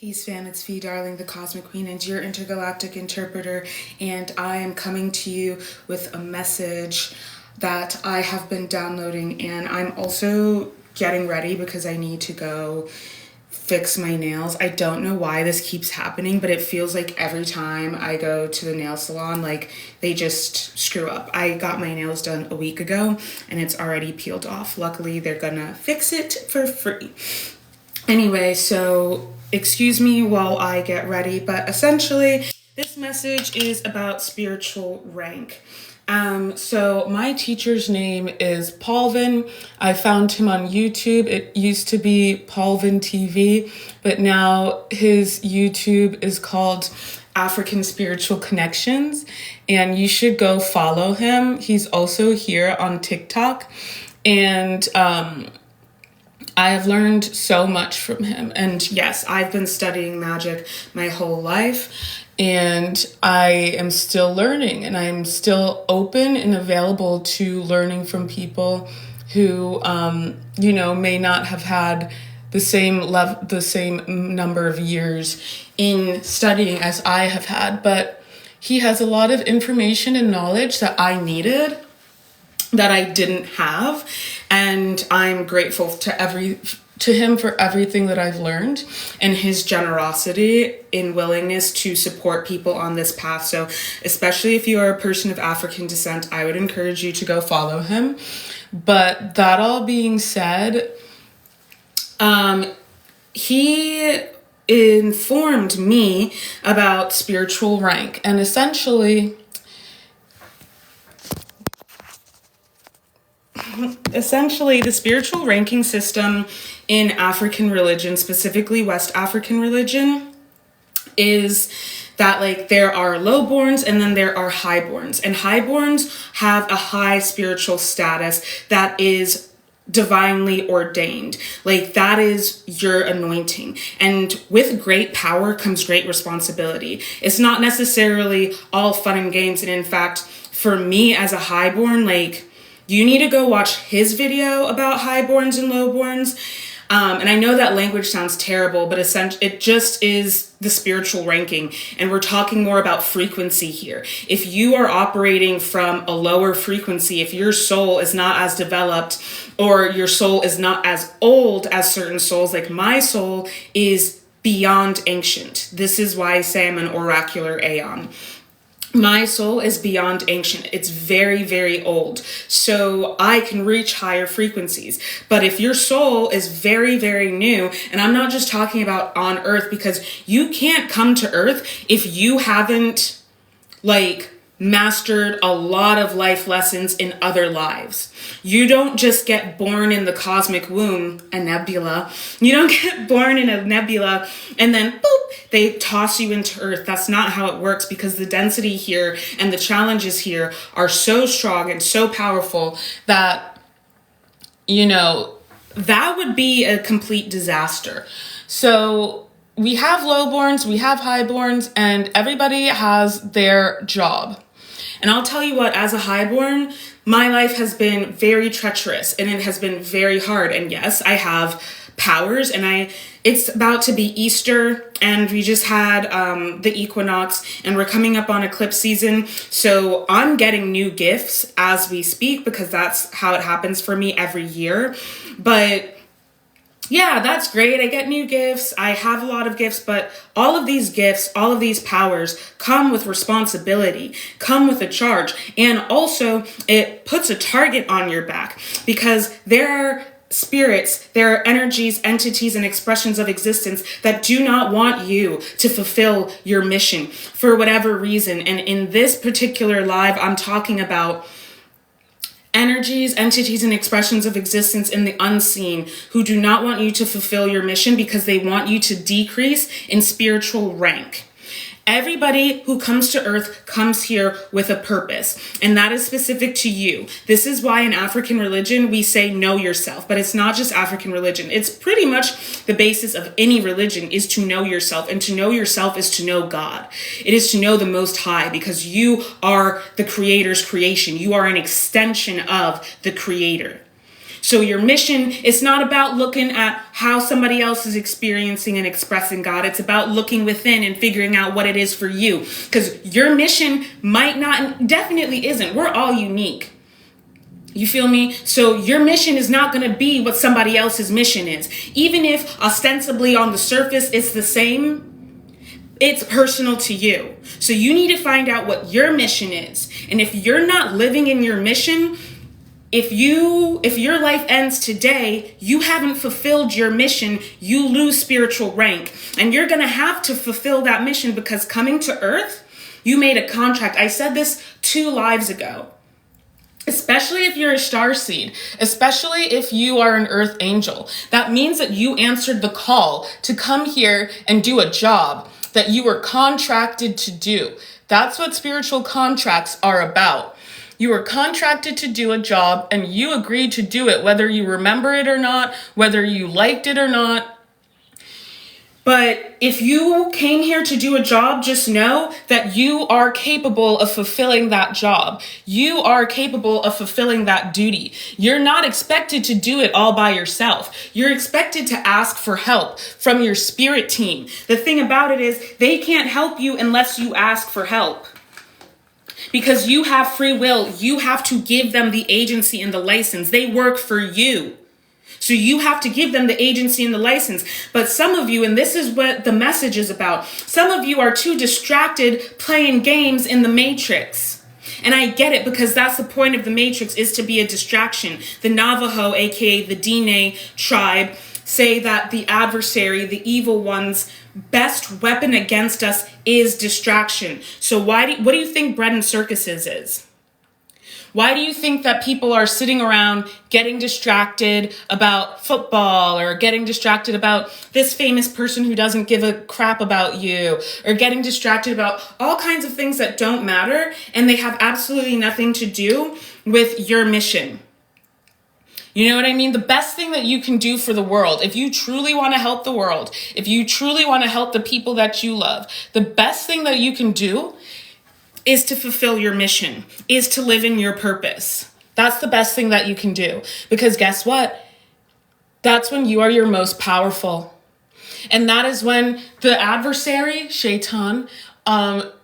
Peace fam, it's Vie Darling, the Cosmic Queen, and your intergalactic interpreter, and I am coming to you with a message that I have been downloading, and I'm also getting ready because I need to go fix my nails. I don't know why this keeps happening, but it feels like every time I go to the nail salon, like they just screw up. I got my nails done a week ago and it's already peeled off. Luckily, they're gonna fix it for free. Anyway, so excuse me while I get ready, but essentially this message is about spiritual rank. So my teacher's name is Paulvin. I found him on YouTube. It used to be Paulvin TV, but now his YouTube is called African Spiritual Connections, and you should go follow him. He's also here on TikTok, and I have learned so much from him. And yes, I've been studying magic my whole life, and I am still learning, and I'm still open and available to learning from people who, may not have had the same number of years in studying as I have had. But he has a lot of information and knowledge that I needed, that I didn't have, and I'm grateful to him for everything that I've learned and his generosity in willingness to support people on this path. So especially if you are a person of African descent, I would encourage you to go follow him. But that all being said, he informed me about spiritual rank, and essentially the spiritual ranking system in African religion, specifically West African religion, is that there are lowborns and then there are highborns, and highborns have a high spiritual status that is divinely ordained. That is your anointing, and with great power comes great responsibility. It's not necessarily all fun and games, and in fact, for me as a highborn, you need to go watch his video about highborns and lowborns. And I know that language sounds terrible, but essentially it just is the spiritual ranking. And we're talking more about frequency here. If you are operating from a lower frequency, if your soul is not as developed, or your soul is not as old as certain souls, like my soul is beyond ancient. This is why I say I'm an oracular aeon. My soul is beyond ancient. It's very, very old. So I can reach higher frequencies. But if your soul is very, very new, and I'm not just talking about on Earth, because you can't come to Earth if you haven't mastered a lot of life lessons in other lives. You don't just get born in the cosmic womb, a nebula. You don't get born in a nebula and then boop, they toss you into Earth. That's not how it works, because the density here and the challenges here are so strong and so powerful that, that would be a complete disaster. So we have lowborns, we have highborns, and everybody has their job. And I'll tell you what, as a highborn, my life has been very treacherous and it has been very hard. And yes, I have powers, and it's about to be Easter, and we just had the equinox, and we're coming up on eclipse season. So I'm getting new gifts as we speak, because that's how it happens for me every year. But yeah, that's great. I get new gifts. I have a lot of gifts, but all of these gifts, all of these powers come with responsibility, come with a charge. And also it puts a target on your back, because there are spirits, there are energies, entities, and expressions of existence that do not want you to fulfill your mission for whatever reason. And in this particular live, I'm talking about energies, entities, and expressions of existence in the unseen who do not want you to fulfill your mission because they want you to decrease in spiritual rank. Everybody who comes to Earth comes here with a purpose, and that is specific to you. This is why in African religion we say know yourself, but it's not just African religion. It's pretty much the basis of any religion, is to know yourself, and to know yourself is to know God. It is to know the Most High, because you are the Creator's creation. You are an extension of the Creator. So your mission is not about looking at how somebody else is experiencing and expressing God. It's about looking within and figuring out what it is for you. Because your mission might not, definitely isn't. We're all unique. You feel me? So your mission is not going to be what somebody else's mission is. Even if ostensibly on the surface it's the same, it's personal to you. So you need to find out what your mission is. And if you're not living in your mission, if your life ends today, you haven't fulfilled your mission, you lose spiritual rank. And you're going to have to fulfill that mission because coming to Earth, you made a contract. I said this 2 lives ago. Especially if you're a star seed, especially if you are an earth angel. That means that you answered the call to come here and do a job that you were contracted to do. That's what spiritual contracts are about. You were contracted to do a job and you agreed to do it, whether you remember it or not, whether you liked it or not. But if you came here to do a job, just know that you are capable of fulfilling that job. You are capable of fulfilling that duty. You're not expected to do it all by yourself. You're expected to ask for help from your spirit team. The thing about it is they can't help you unless you ask for help. Because you have free will. You have to give them the agency and the license. They work for you. So you have to give them the agency and the license. But some of you, and this is what the message is about, some of you are too distracted playing games in the Matrix. And I get it because that's the point of the Matrix, is to be a distraction. The Navajo, aka the 𝗔𝗕𝗎 tribe, say that the adversary, the evil one's best weapon against us is distraction. So what do you think bread and circuses is? Why do you think that people are sitting around getting distracted about football, or getting distracted about this famous person who doesn't give a crap about you, or getting distracted about all kinds of things that don't matter and they have absolutely nothing to do with your mission? You know what I mean? The best thing that you can do for the world, if you truly want to help the world, if you truly want to help the people that you love, the best thing that you can do is to fulfill your mission, is to live in your purpose. That's the best thing that you can do. Because guess what? That's when you are your most powerful. And that is when the adversary, Shaitan,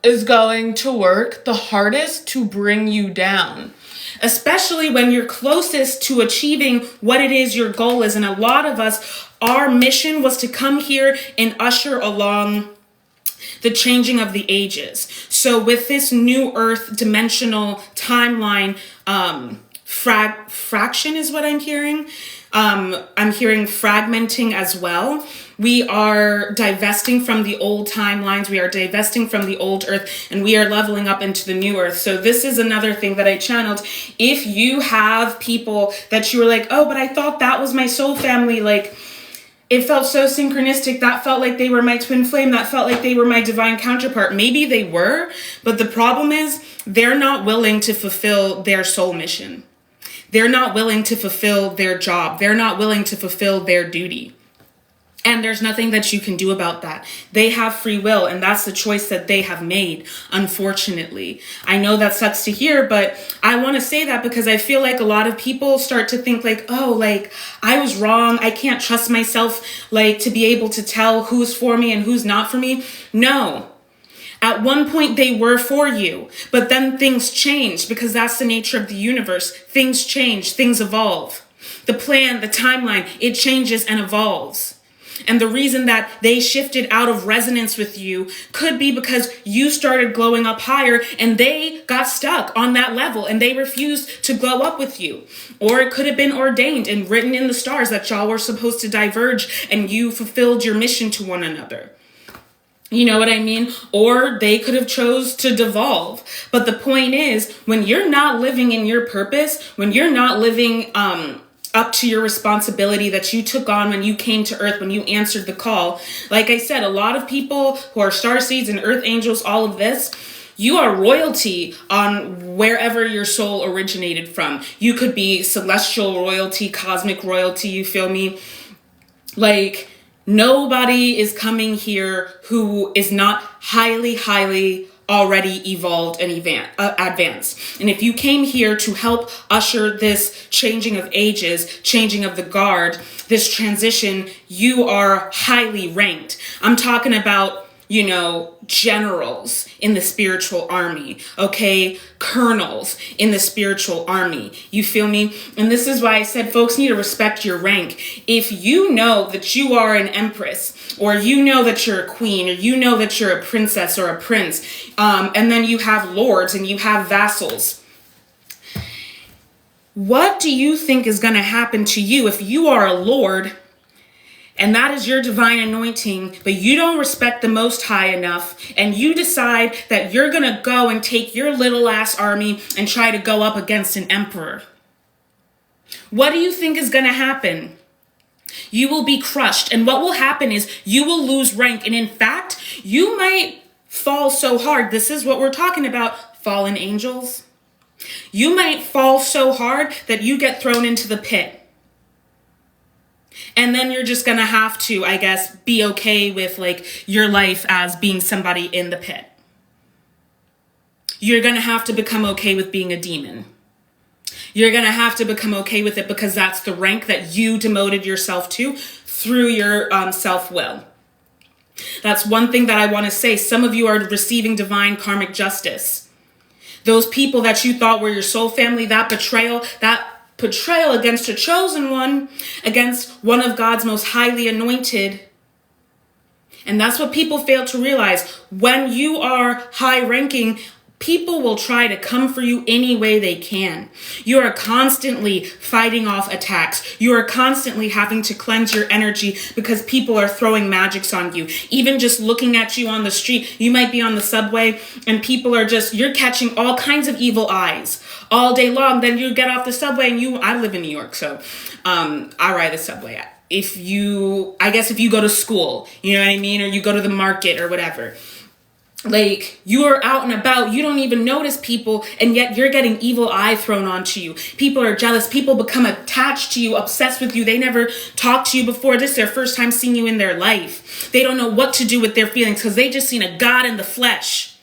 is going to work the hardest to bring you down. Especially when you're closest to achieving what it is your goal is. And a lot of us, our mission was to come here and usher along the changing of the ages. So with this new earth dimensional timeline, fraction is what I'm hearing. I'm hearing fragmenting as well. We are divesting from the old timelines. We are divesting from the old earth, and we are leveling up into the new earth. So this is another thing that I channeled. If you have people that you were like, oh, but I thought that was my soul family, like, it felt so synchronistic. That felt like they were my twin flame. That felt like they were my divine counterpart. Maybe they were, but the problem is they're not willing to fulfill their soul mission. They're not willing to fulfill their job. They're not willing to fulfill their duty. And there's nothing that you can do about that. They have free will, and that's the choice that they have made, unfortunately. I know that sucks to hear, but I want to say that because I feel like a lot of people start to think like, oh, like, I was wrong. I can't trust myself, like, to be able to tell who's for me and who's not for me. No. At one point, they were for you, but then things changed because that's the nature of the universe. Things change, things evolve. The plan, the timeline, it changes and evolves. And the reason that they shifted out of resonance with you could be because you started glowing up higher and they got stuck on that level and they refused to glow up with you. Or it could have been ordained and written in the stars that y'all were supposed to diverge and you fulfilled your mission to one another. You know what I mean? Or they could have chose to devolve. But the point is, when you're not living in your purpose, when you're not living up to your responsibility that you took on when you came to earth, when you answered the call. Like I said, a lot of people who are star seeds and earth angels, all of this, you are royalty on wherever your soul originated from. You could be celestial royalty, cosmic royalty, you feel me? Like, nobody is coming here who is not highly, highly already evolved and advanced. And if you came here to help usher this changing of ages, changing of the guard, this transition, you are highly ranked. I'm talking about, you know, generals in the spiritual army, okay? Colonels in the spiritual army. You feel me? And this is why I said folks need to respect your rank. If you know that you are an empress, or you know that you're a queen, or you know that you're a princess or a prince, and then you have lords and you have vassals, what do you think is going to happen to you if you are a lord and that is your divine anointing, but you don't respect the Most High enough, and you decide that you're going to go and take your little ass army and try to go up against an emperor? What do you think is going to happen? You will be crushed, and what will happen is you will lose rank, and in fact, you might fall so hard. This is what we're talking about, fallen angels. You might fall so hard that you get thrown into the pit. And then you're just going to have to, I guess, be okay with like your life as being somebody in the pit. You're going to have to become okay with being a demon. You're going to have to become okay with it because that's the rank that you demoted yourself to through your self-will. That's one thing that I want to say. Some of you are receiving divine karmic justice. Those people that you thought were your soul family, that betrayal against a chosen one, against one of God's most highly anointed. And that's what people fail to realize. When you are high ranking, people will try to come for you any way they can. You are constantly fighting off attacks. You are constantly having to cleanse your energy because people are throwing magics on you. Even just looking at you on the street, you might be on the subway and people are you're catching all kinds of evil eyes all day long. Then you get off the subway and I live in New York, so I ride the subway. If you go to school, you know what I mean? Or you go to the market or whatever. Like, you are out and about, you don't even notice people, and yet you're getting evil eye thrown onto you. People are jealous. People become attached to you, obsessed with you. They never talked to you before. This is their first time seeing you in their life. They don't know what to do with their feelings because they just seen a God in the flesh.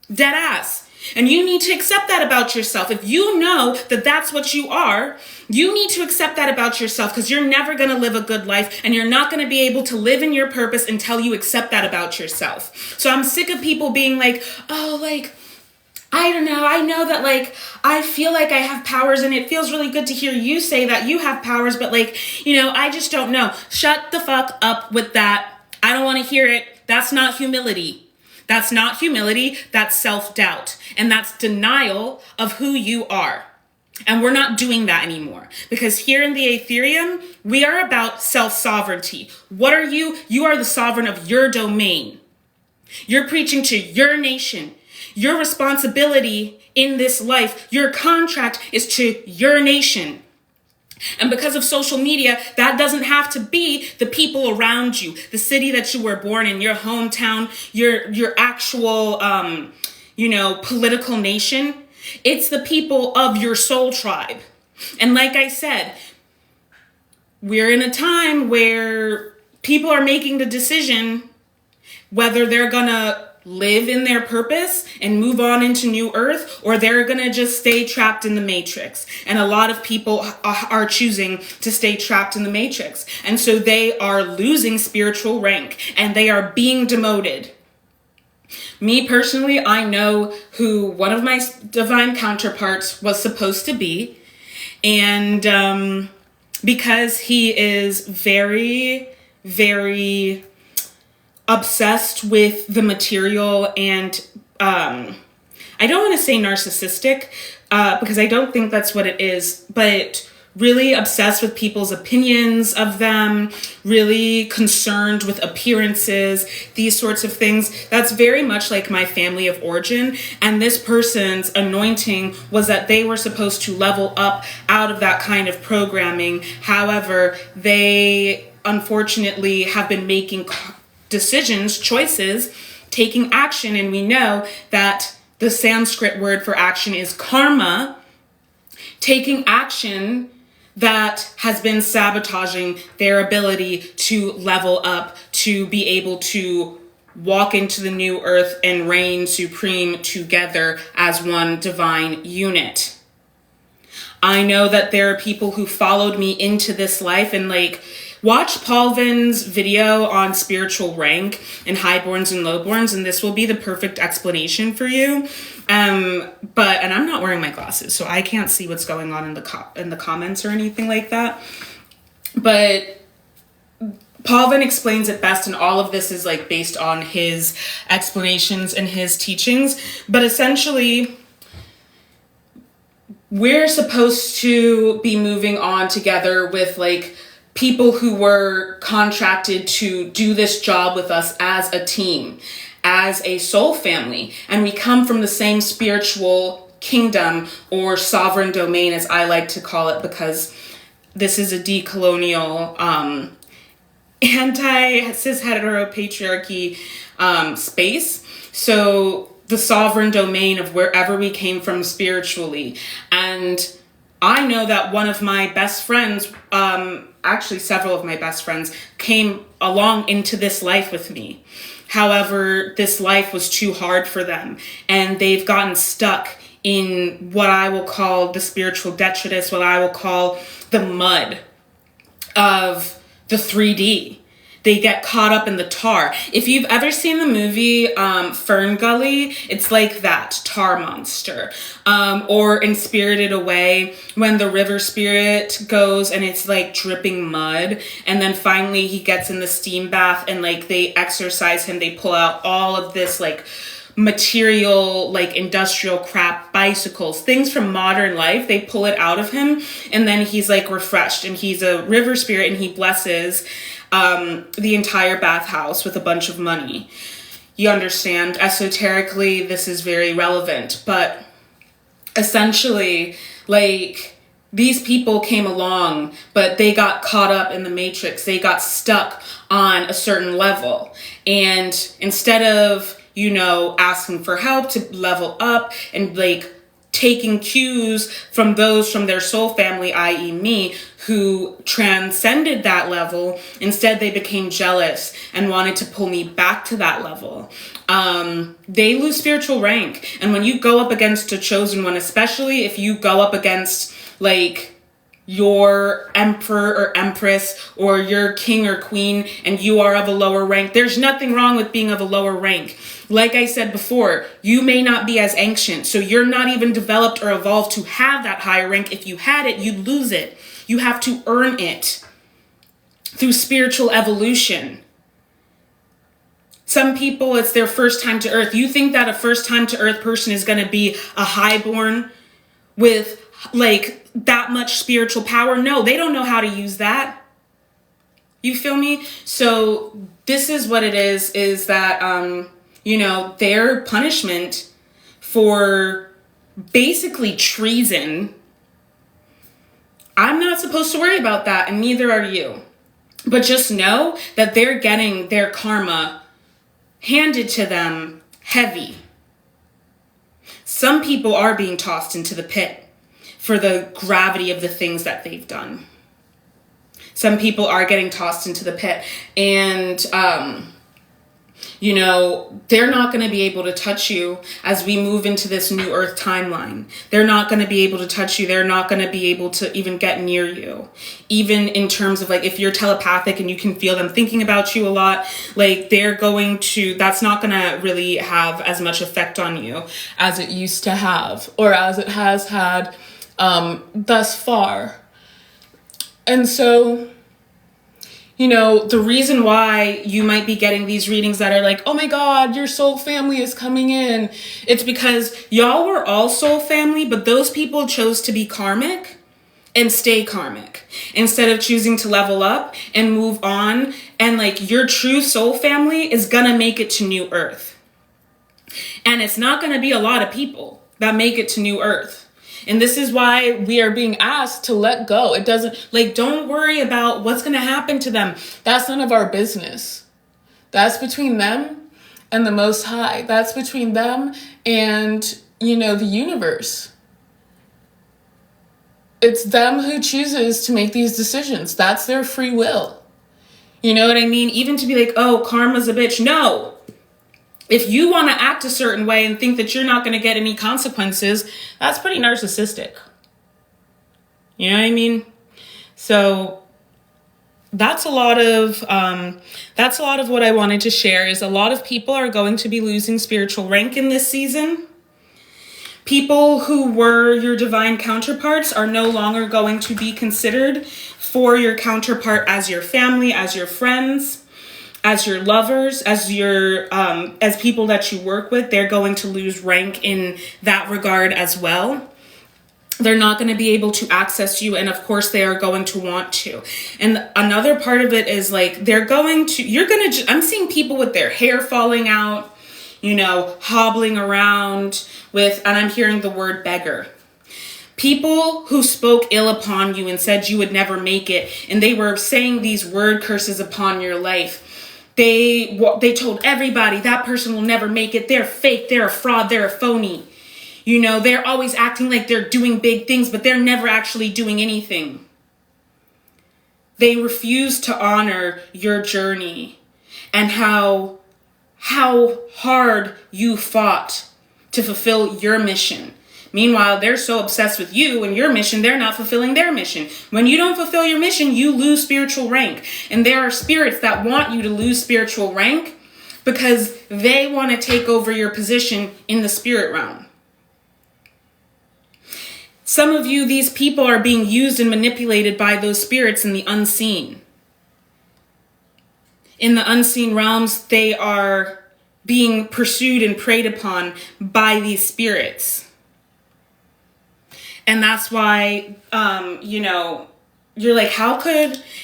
Dead ass. And you need to accept that about yourself. If you know that that's what you are, you need to accept that about yourself because you're never going to live a good life and you're not going to be able to live in your purpose until you accept that about yourself. So I'm sick of people being like, oh, like, I don't know. I know that, like, I feel like I have powers and it feels really good to hear you say that you have powers, but like, you know, I just don't know. Shut the fuck up with that. I don't want to hear it. That's not humility. That's not humility, that's self-doubt. And that's denial of who you are. And we're not doing that anymore. Because here in the Aetherium, we are about self-sovereignty. What are you? You are the sovereign of your domain. You're preaching to your nation. Your responsibility in this life, your contract is to your nation. And because of social media, that doesn't have to be the people around you, the city that you were born in, your hometown, your actual, political nation. It's the people of your soul tribe. And like I said, we're in a time where people are making the decision whether they're gonna live in their purpose and move on into new earth, or they're gonna just stay trapped in the matrix. And a lot of people are choosing to stay trapped in the matrix. And so they are losing spiritual rank and they are being demoted. Me personally, I know who one of my divine counterparts was supposed to be. And because he is very, very obsessed with the material and I don't want to say narcissistic because I don't think that's what it is, but really obsessed with people's opinions of them, really concerned with appearances, these sorts of things. That's very much like my family of origin. And this person's anointing was that they were supposed to level up out of that kind of programming. However, they unfortunately have been making decisions, choices, taking action. And we know that the Sanskrit word for action is karma, taking action that has been sabotaging their ability to level up, to be able to walk into the new earth and reign supreme together as one divine unit. I know that there are people who followed me into this life and like, watch Paulvin's video on spiritual rank and highborns and lowborns, and this will be the perfect explanation for you. And I'm not wearing my glasses, so I can't see what's going on in the comments or anything like that. But Paulvin explains it best, and all of this is like based on his explanations and his teachings. But essentially, we're supposed to be moving on together with like people who were contracted to do this job with us as a team, as a soul family. And we come from the same spiritual kingdom or sovereign domain, as I like to call it, because this is a decolonial, anti-cis heteropatriarchy space. So the sovereign domain of wherever we came from spiritually. And I know that one of my best friends, actually several of my best friends, came along into this life with me. However, this life was too hard for them, and they've gotten stuck in what I will call the spiritual detritus, what I will call the mud of the 3D. They get caught up in the tar. If you've ever seen the movie Fern Gully, it's like that, tar monster. Or in Spirited Away, when the river spirit goes and it's like dripping mud, and then finally he gets in the steam bath and like they exorcise him, they pull out all of this like material, like industrial crap, bicycles, things from modern life, they pull it out of him, and then he's like refreshed, and he's a river spirit, and he blesses the entire bathhouse with a bunch of money. You understand? Esoterically, this is very relevant, but essentially, like, these people came along, but they got caught up in the matrix. They got stuck on a certain level. And instead of, you know, asking for help to level up and like taking cues from those from their soul family, i.e. me, who transcended that level, instead they became jealous and wanted to pull me back to that level. They lose spiritual rank. And when you go up against a chosen one, especially if you go up against like your emperor or empress or your king or queen and you are of a lower rank, there's nothing wrong with being of a lower rank. Like I said before, you may not be as ancient, so you're not even developed or evolved to have that higher rank. If you had it, you'd lose it. You have to earn it through spiritual evolution. Some people, it's their first time to earth. You think that a first time to earth person is going to be a highborn with like that much spiritual power? No, they don't know how to use that. You feel me? So this is what it is that, you know, their punishment for basically treason, I'm not supposed to worry about that, and neither are you. But just know that they're getting their karma handed to them heavy. Some people are being tossed into the pit for the gravity of the things that they've done. Some people are getting tossed into the pit, and you know, they're not going to be able to touch you as we move into this new earth timeline. They're not going to be able to touch you. They're not going to be able to even get near you. Even in terms of like, if you're telepathic and you can feel them thinking about you a lot, like they're going to, that's not going to really have as much effect on you as it used to have, or as it has had thus far. And so, you know, the reason why you might be getting these readings that are like, oh my God, your soul family is coming in. It's because y'all were all soul family, but those people chose to be karmic and stay karmic instead of choosing to level up and move on. And like your true soul family is gonna make it to New Earth. And it's not gonna be a lot of people that make it to New Earth. And this is why we are being asked to let go. It doesn't, like, don't worry about what's going to happen to them. That's none of our business. That's between them and the Most High. That's between them and, you know, the universe. It's them who chooses to make these decisions. That's their free will. You know what I mean? Even to be like, oh, karma's a bitch. No, If you want to act a certain way and think that you're not going to get any consequences, that's pretty narcissistic. You know what I mean? So that's a lot of what I wanted to share. Is a lot of people are going to be losing spiritual rank in this season. People who were your divine counterparts are no longer going to be considered for your counterpart as your family, as your friends, as your lovers, as your as people that you work with. They're going to lose rank in that regard as well. They're not going to be able to access you, and of course they are going to want to. And another part of it is like I'm seeing people with their hair falling out, you know, hobbling around with, and I'm hearing the word beggar. People who spoke ill upon you and said you would never make it, and they were saying these word curses upon your life. They told everybody that person will never make it. They're fake. They're a fraud. They're a phony. You know, they're always acting like they're doing big things, but they're never actually doing anything. They refuse to honor your journey and how hard you fought to fulfill your mission. Meanwhile, they're so obsessed with you and your mission, they're not fulfilling their mission. When you don't fulfill your mission, you lose spiritual rank. And there are spirits that want you to lose spiritual rank because they want to take over your position in the spirit realm. Some of you, these people are being used and manipulated by those spirits in the unseen. In the unseen realms, they are being pursued and preyed upon by these spirits. And that's why, you're like,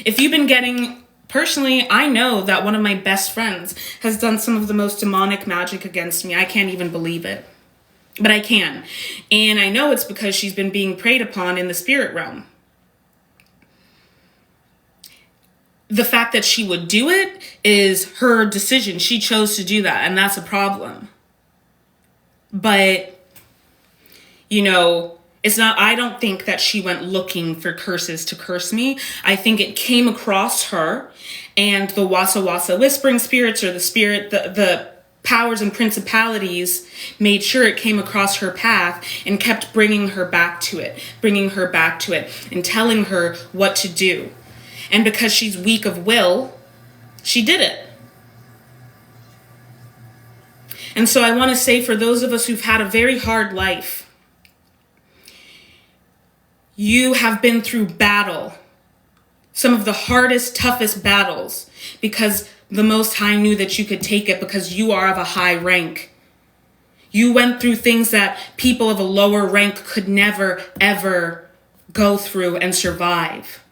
if you've been getting, personally, I know that one of my best friends has done some of the most demonic magic against me. I can't even believe it. But I can. And I know it's because she's been being preyed upon in the spirit realm. The fact that she would do it is her decision. She chose to do that, and that's a problem. But, I don't think that she went looking for curses to curse me. I think it came across her, and the 𝗧𝗧 whispering spirits, or the powers and principalities, made sure it came across her path and kept bringing her back to it, and telling her what to do. And because she's weak of will, she did it. And so I want to say, for those of us who've had a very hard life, you have been through battle, some of the hardest, toughest battles, because the Most High knew that you could take it because you are of a high rank. You went through things that people of a lower rank could never, ever go through and survive.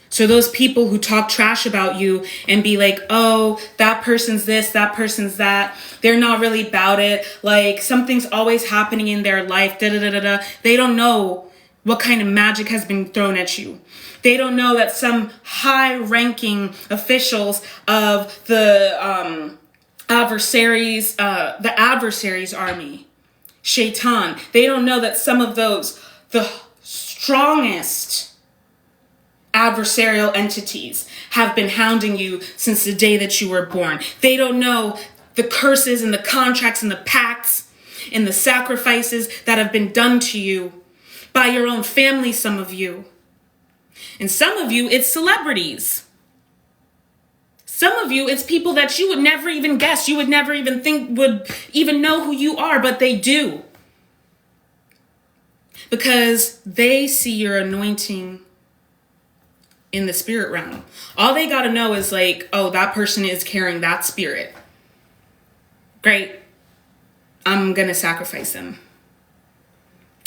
So those people who talk trash about you and be like, oh, that person's this, that person's that, they're not really about it, like something's always happening in their life, they don't know what kind of magic has been thrown at you. They don't know that some high-ranking officials of the adversaries army, Shaitan, they don't know that some of those, the strongest adversarial entities, have been hounding you since the day that you were born. They don't know the curses and the contracts and the pacts and the sacrifices that have been done to you by your own family, some of you. And some of you, it's celebrities. Some of you, it's people that you would never even guess, you would never even think would even know who you are, but they do. Because they see your anointing in the spirit realm. All they got to know is like, oh, that person is carrying that spirit. Great. I'm going to sacrifice them.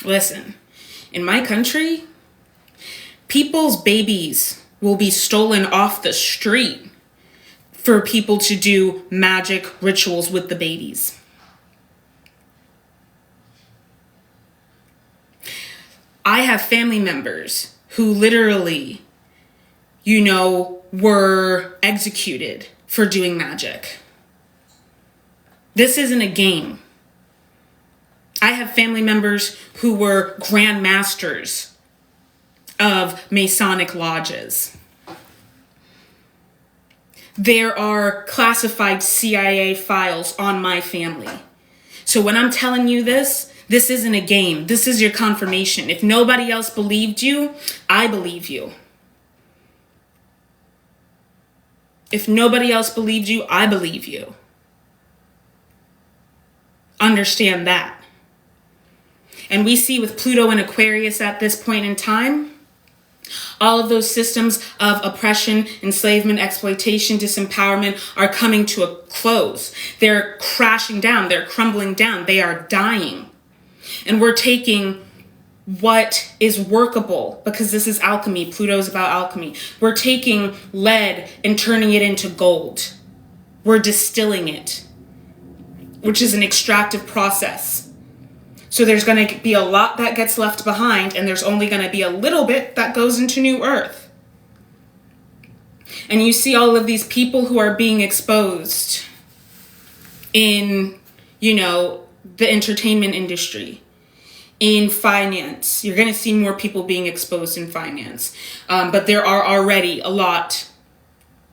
Listen, in my country, people's babies will be stolen off the street for people to do magic rituals with the babies. I have family members who literally, were executed for doing magic. This isn't a game. I have family members who were grand masters of Masonic lodges. There are classified CIA files on my family. So when I'm telling you this isn't a game. This is your confirmation. If nobody else believed you, I believe you. If nobody else believed you, I believe you. Understand that. And we see with Pluto and Aquarius at this point in time, all of those systems of oppression, enslavement, exploitation, disempowerment are coming to a close. They're crashing down. They're crumbling down. They are dying. And we're taking what is workable, because this is alchemy. Pluto is about alchemy. We're taking lead and turning it into gold. We're distilling it, which is an extractive process. So there's going to be a lot that gets left behind, and there's only going to be a little bit that goes into New Earth. And you see all of these people who are being exposed in, the entertainment industry, in finance. You're going to see more people being exposed in finance. But there are already a lot.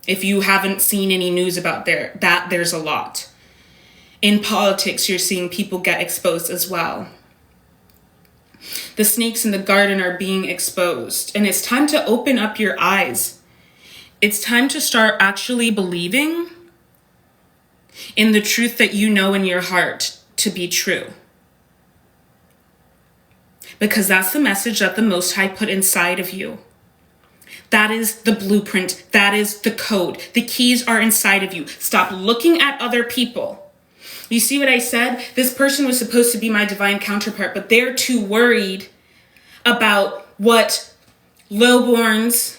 If you haven't seen any news about that, there's a lot. In politics, you're seeing people get exposed as well. The snakes in the garden are being exposed. And it's time to open up your eyes. It's time to start actually believing in the truth that you know in your heart to be true. Because that's the message that the Most High put inside of you. That is the blueprint. That is the code. The keys are inside of you. Stop looking at other people. You see what I said? This person was supposed to be my divine counterpart, but they're too worried about what lowborns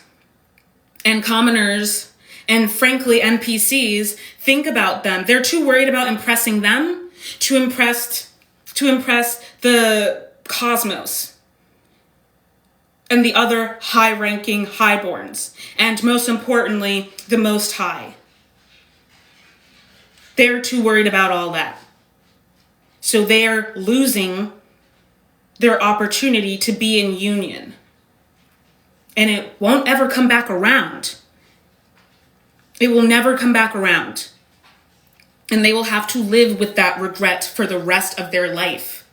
and commoners and frankly NPCs think about them. They're too worried about impressing them to impress the cosmos and the other high-ranking highborns, and most importantly, the Most High. They're too worried about all that. So they're losing their opportunity to be in union. And it won't ever come back around. It will never come back around. And they will have to live with that regret for the rest of their life.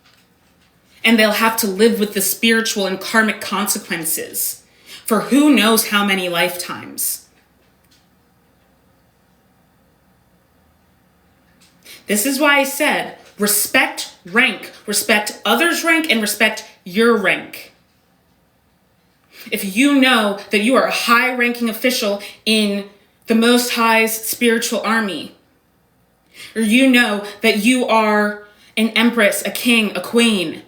And they'll have to live with the spiritual and karmic consequences for who knows how many lifetimes. This is why I said, respect rank, respect others' rank, and respect your rank. If you know that you are a high-ranking official in the Most High's spiritual army, or you know that you are an empress, a king, a queen,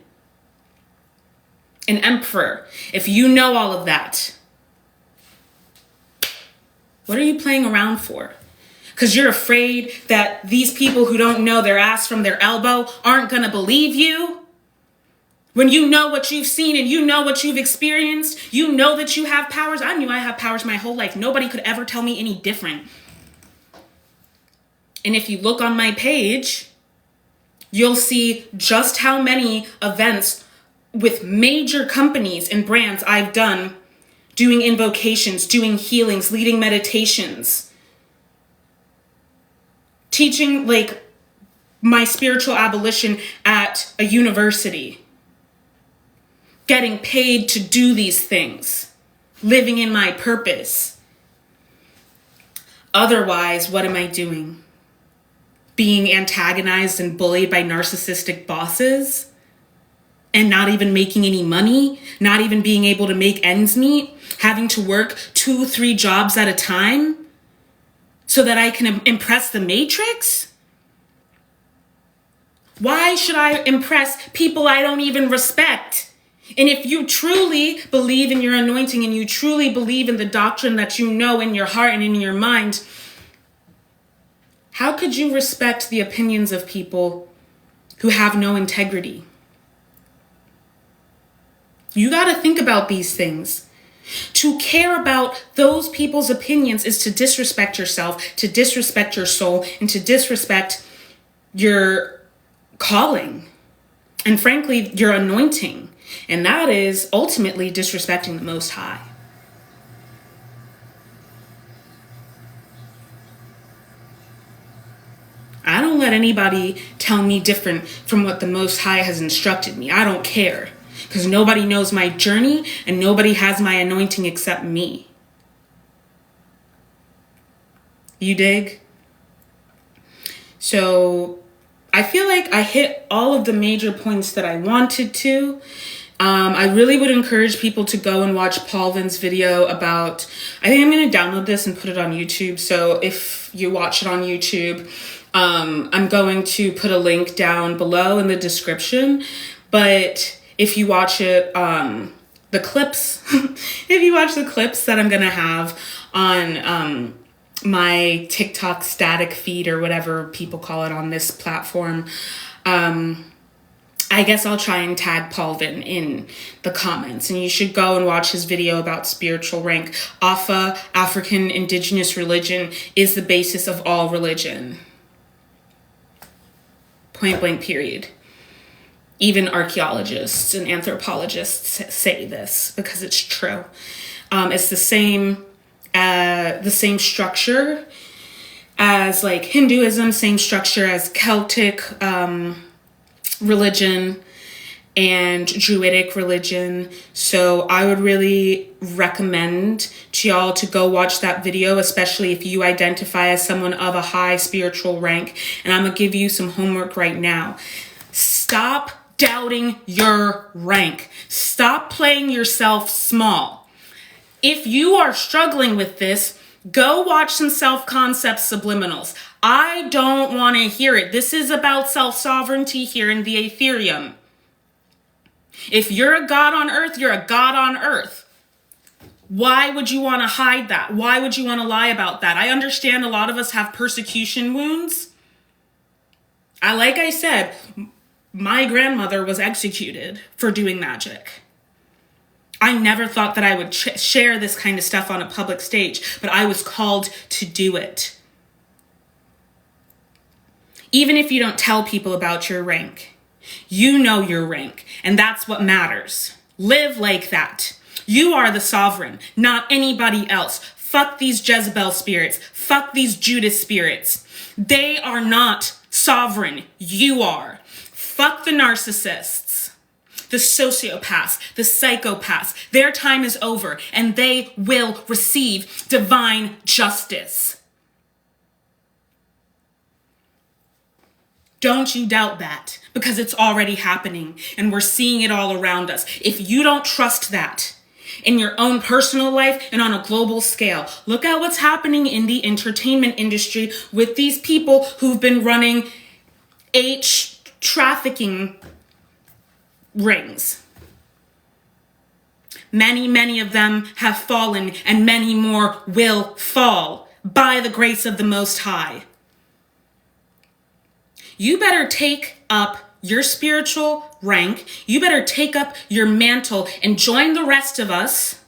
an emperor, if you know all of that, what are you playing around for? Because you're afraid that these people who don't know their ass from their elbow aren't going to believe you? When you know what you've seen and you know what you've experienced, you know that you have powers. I knew I have powers my whole life. Nobody could ever tell me any different. And if you look on my page, you'll see just how many events with major companies and brands I've done, doing invocations, doing healings, leading meditations, teaching like my spiritual abolition at a university, getting paid to do these things, living in my purpose. Otherwise, what am I doing? Being antagonized and bullied by narcissistic bosses and not even making any money, not even being able to make ends meet, having to work 2-3 jobs at a time so that I can impress the matrix? Why should I impress people I don't even respect? And if you truly believe in your anointing and you truly believe in the doctrine that you know in your heart and in your mind, how could you respect the opinions of people who have no integrity? You got to think about these things. To care about those people's opinions is to disrespect yourself, to disrespect your soul, and to disrespect your calling, and frankly, your anointing. And that is ultimately disrespecting the Most High. anybody tell me different from what the Most High has instructed me. I don't care, because nobody knows my journey and nobody has my anointing except me. You dig? So I feel like I hit all of the major points that I wanted to. I really would encourage people to go and watch Paulvin's video about, I think I'm going to download this and put it on YouTube. So if you watch it on YouTube, I'm going to put a link down below in the description. But if you watch it, the clips, if you watch the clips that I'm going to have on my TikTok static feed or whatever people call it on this platform, I guess I'll try and tag Paulvin in the comments, and you should go and watch his video about spiritual rank. 𝗨, African indigenous religion, is the basis of all religion. Point blank period. Even archaeologists and anthropologists say this because it's true. It's the same structure as like Hinduism, same structure as Celtic religion and Druidic religion. So I would really recommend to y'all to go watch that video, especially if you identify as someone of a high spiritual rank. And I'm gonna give you some homework right now. Stop doubting your rank. Stop playing yourself small. If you are struggling with this, go watch some self-concept subliminals. I don't want to hear it. This is about self-sovereignty here in the Aetherium. If you're a god on earth, you're a god on earth. Why would you want to hide that? Why would you want to lie about that? I understand a lot of us have persecution wounds. Like I said, my grandmother was executed for doing magic. I never thought that I would share this kind of stuff on a public stage, but I was called to do it. Even if you don't tell people about your rank, you know your rank, and that's what matters. Live like that. You are the sovereign, not anybody else. Fuck these Jezebel spirits. Fuck these Judas spirits. They are not sovereign. You are. Fuck the narcissists, the sociopaths, the psychopaths. Their time is over, and they will receive divine justice. Don't you doubt that, because it's already happening and we're seeing it all around us. If you don't trust that in your own personal life and on a global scale, look at what's happening in the entertainment industry with these people who've been running trafficking rings. Many of them have fallen, and many more will fall by the grace of the Most High. You better take up your spiritual rank. You better take up your mantle and join the rest of us,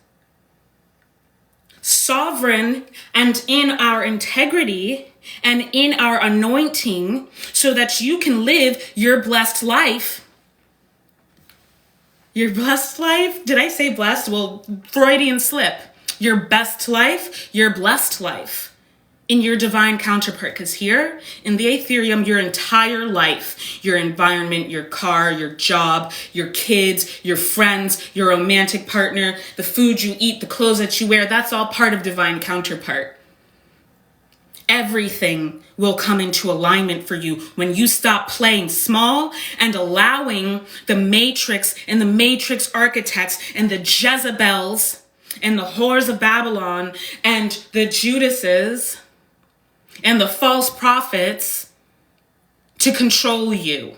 sovereign and in our integrity and in our anointing, so that you can live your blessed life. Your blessed life? Did I say blessed? Well, Freudian slip. Your best life, your blessed life in your divine counterpart. Because here in the Aetherium, your entire life, your environment, your car, your job, your kids, your friends, your romantic partner, the food you eat, the clothes that you wear, that's all part of divine counterpart. Everything will come into alignment for you when you stop playing small and allowing the matrix and the matrix architects and the Jezebels and the whores of Babylon and the Judases and the false prophets to control you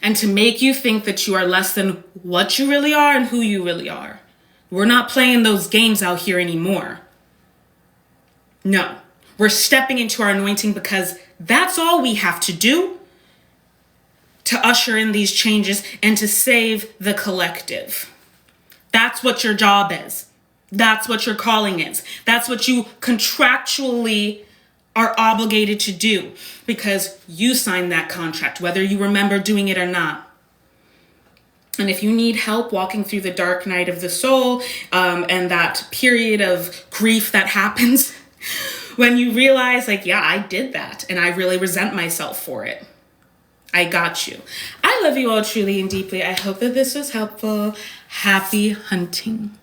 and to make you think that you are less than what you really are and who you really are. We're not playing those games out here anymore. No, we're stepping into our anointing, because that's all we have to do to usher in these changes and to save the collective. That's what your job is. That's what your calling is. That's what you contractually are obligated to do, because you signed that contract, whether you remember doing it or not. And if you need help walking through the dark night of the soul, and that period of grief that happens When you realize like, yeah, I did that and I really resent myself for it. I got you. I love you all truly and deeply. I hope that this was helpful. Happy hunting.